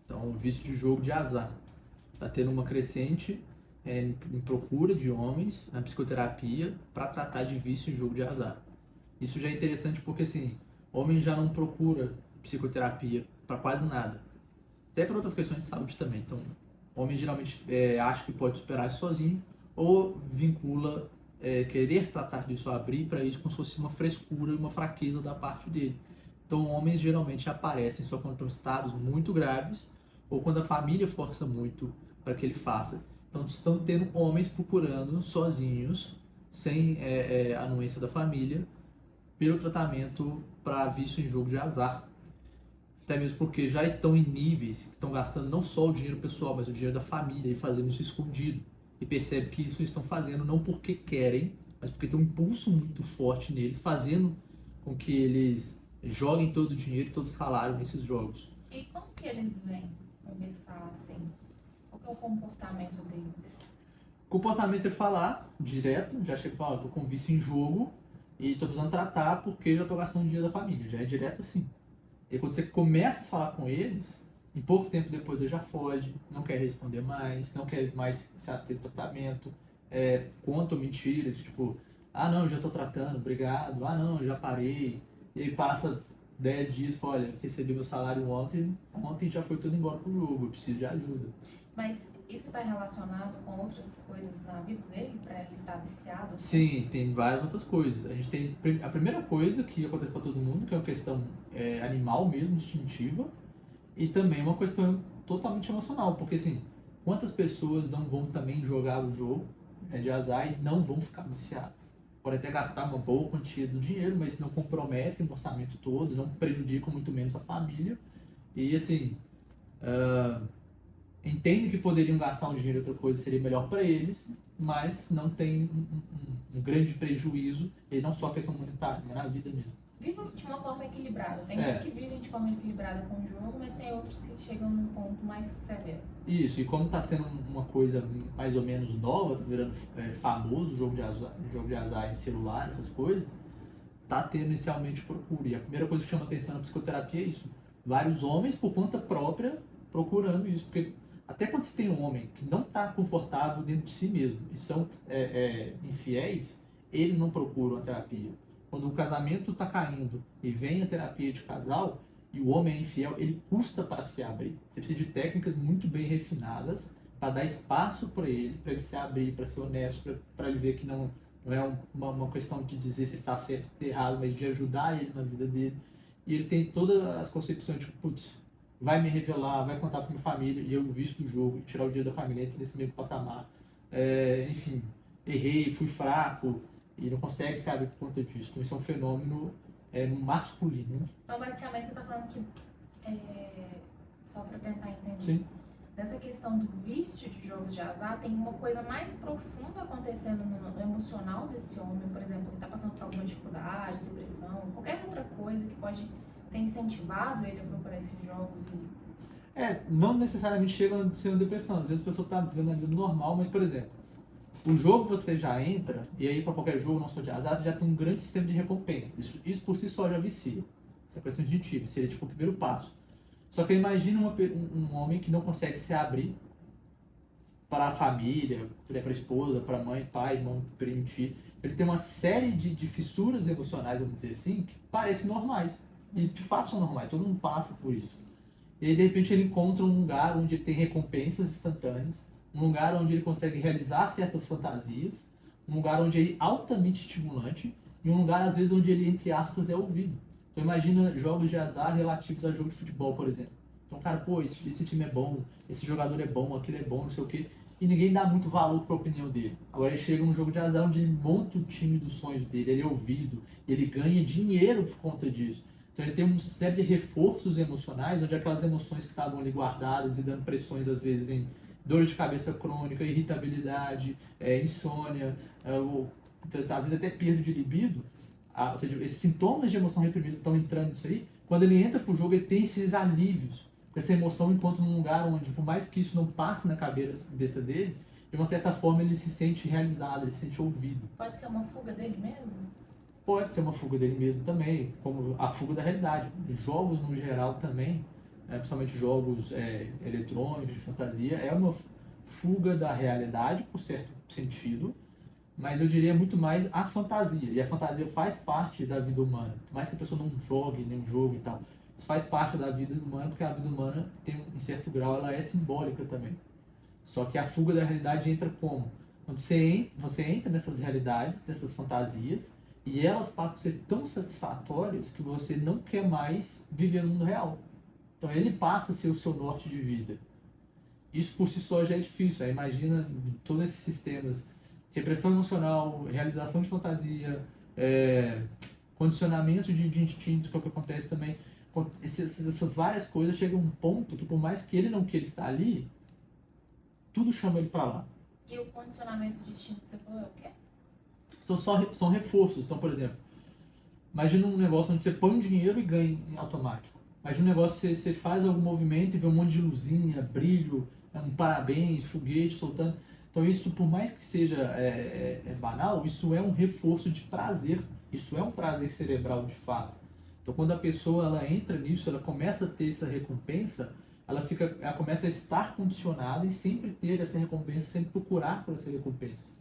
Então, o vício de jogo de azar. Está tendo uma crescente em procura de homens na psicoterapia para tratar de vício em jogo de azar. Isso já é interessante porque, assim, homem já não procura psicoterapia para quase nada. Até para outras questões de saúde também. Então, homem geralmente acha que pode superar isso sozinho ou vincula querer tratar disso, abrir para isso como se fosse uma frescura e uma fraqueza da parte dele. Então, homens geralmente aparecem só quando estão em estados muito graves ou quando a família força muito para que ele faça. Então, estão tendo homens procurando sozinhos, sem a anuência da família, pelo tratamento para vício em jogo de azar. Até mesmo porque já estão em níveis que estão gastando não só o dinheiro pessoal, mas o dinheiro da família e fazendo isso escondido. E percebe que isso estão fazendo não porque querem, mas porque tem um impulso muito forte neles, fazendo com que eles joguem todo o dinheiro e todo o salário nesses jogos. E como que eles vêm conversar assim? Qual que é o comportamento deles? O comportamento é falar direto, já chega e fala, tô com vício em jogo e tô precisando tratar porque já tô gastando dinheiro da família. Já é direto assim. E quando você começa a falar com eles, em pouco tempo depois ele já foge, não quer responder mais, não quer mais se ater ao tratamento, contam mentiras, tipo, ah não, já tô tratando, obrigado, ah não, já parei. E aí passa 10 dias e fala, olha, recebi meu salário ontem já foi tudo embora pro jogo, eu preciso de ajuda. Mas isso está relacionado com outras coisas na vida dele, para ele estar viciado? Assim? Sim, tem várias outras coisas. A gente tem a primeira coisa que acontece para todo mundo, que é uma questão animal mesmo, instintiva, e também uma questão totalmente emocional, porque assim, quantas pessoas não vão também jogar o jogo de azar e não vão ficar viciadas? Podem até gastar uma boa quantia do dinheiro, mas não comprometem o orçamento todo, não prejudicam muito menos a família. E assim, entendem que poderiam gastar um dinheiro em outra coisa, seria melhor para eles, mas não tem um grande prejuízo, e não só a questão monetária, mas na vida mesmo. Vivem de uma forma equilibrada. Tem uns que vivem de forma equilibrada com o jogo, mas tem outros que chegam num ponto mais severo. Isso, e como está sendo uma coisa mais ou menos nova, tá virando famoso o jogo de azar em celular, essas coisas, tá tendo inicialmente procura. E a primeira coisa que chama atenção na psicoterapia é isso. Vários homens, por conta própria, procurando isso, porque até quando você tem um homem que não está confortável dentro de si mesmo e são infiéis, eles não procuram a terapia. Quando o casamento está caindo e vem a terapia de casal e o homem é infiel, ele custa para se abrir. Você precisa de técnicas muito bem refinadas para dar espaço para ele se abrir, para ser honesto, para ele ver que não é uma questão de dizer se ele está certo ou errado, mas de ajudar ele na vida dele. E ele tem todas as concepções, tipo, putz, vai me revelar, vai contar para minha família, e eu visto do jogo, tirar o dinheiro da família, entra nesse mesmo patamar. Enfim, errei, fui fraco, e não consegue se abrir por conta disso. Então, isso é um fenômeno masculino. Então, basicamente, você está falando que, só para tentar entender, Sim. nessa questão do vício de jogos de azar, tem uma coisa mais profunda acontecendo no emocional desse homem. Por exemplo, ele está passando por alguma dificuldade, depressão, qualquer outra coisa que pode ter incentivado ele a procurar esses jogos não necessariamente chega a ser uma depressão. Às vezes a pessoa está vivendo a vida normal, mas, por exemplo, o jogo você já entra, e aí para qualquer jogo, não só de azar, você já tem um grande sistema de recompensa. Isso por si só já vicia. Essa questão instintiva, seria tipo o primeiro passo. Só que imagina um homem que não consegue se abrir para a família, para a esposa, para a mãe, pai, irmão, primo, tio. Ele tem uma série de fissuras emocionais, vamos dizer assim, que parecem normais. E de fato são normais, todo mundo passa por isso. E aí de repente ele encontra um lugar onde ele tem recompensas instantâneas, um lugar onde ele consegue realizar certas fantasias, um lugar onde ele é altamente estimulante e um lugar às vezes onde ele, entre aspas, é ouvido. Então imagina jogos de azar relativos a jogos de futebol, por exemplo. Então, cara, pô, esse time é bom, esse jogador é bom, aquele é bom, não sei o quê. E ninguém dá muito valor para a opinião dele. Agora ele chega num jogo de azar onde ele monta o time dos sonhos dele, ele é ouvido, ele ganha dinheiro por conta disso. Então ele tem uma série de reforços emocionais, onde aquelas emoções que estavam ali guardadas e dando pressões às vezes em dor de cabeça crônica, irritabilidade, insônia, às vezes até perda de libido, ou seja, esses sintomas de emoção reprimida estão entrando nisso aí. Quando ele entra pro jogo, ele tem esses alívios. Essa emoção encontra num lugar onde, por mais que isso não passe na cabeça dele, de uma certa forma ele se sente realizado, ele se sente ouvido. Pode ser uma fuga dele mesmo? Pode ser uma fuga dele mesmo também, como a fuga da realidade. Os jogos, no geral, também principalmente jogos eletrônicos, de fantasia, é uma fuga da realidade, por certo sentido, mas eu diria muito mais a fantasia. E a fantasia faz parte da vida humana. Por mais que a pessoa não jogue nenhum jogo e tal, isso faz parte da vida humana, porque a vida humana, em certo grau, ela é simbólica também. Só que a fuga da realidade entra como? Quando você entra nessas realidades, dessas fantasias, e elas passam a ser tão satisfatórias que você não quer mais viver no mundo real. Então ele passa a ser o seu norte de vida. Isso por si só já é difícil. Aí imagina todos esses sistemas: repressão emocional, realização de fantasia, condicionamento de instintos, que é o que acontece também. Essas várias coisas chegam a um ponto que, por mais que ele não queira estar ali, tudo chama ele para lá. E o condicionamento de instinto que você falou é o quê? São reforços. Então, por exemplo, imagina um negócio onde você põe um dinheiro e ganha em automático. Imagina um negócio que você faz algum movimento e vê um monte de luzinha, brilho, um parabéns, foguete soltando. Então isso, por mais que seja banal, isso é um reforço de prazer. Isso é um prazer cerebral de fato. Então quando a pessoa ela entra nisso, ela começa a ter essa recompensa, ela começa a estar condicionada e sempre ter essa recompensa, sempre procurar por essa recompensa.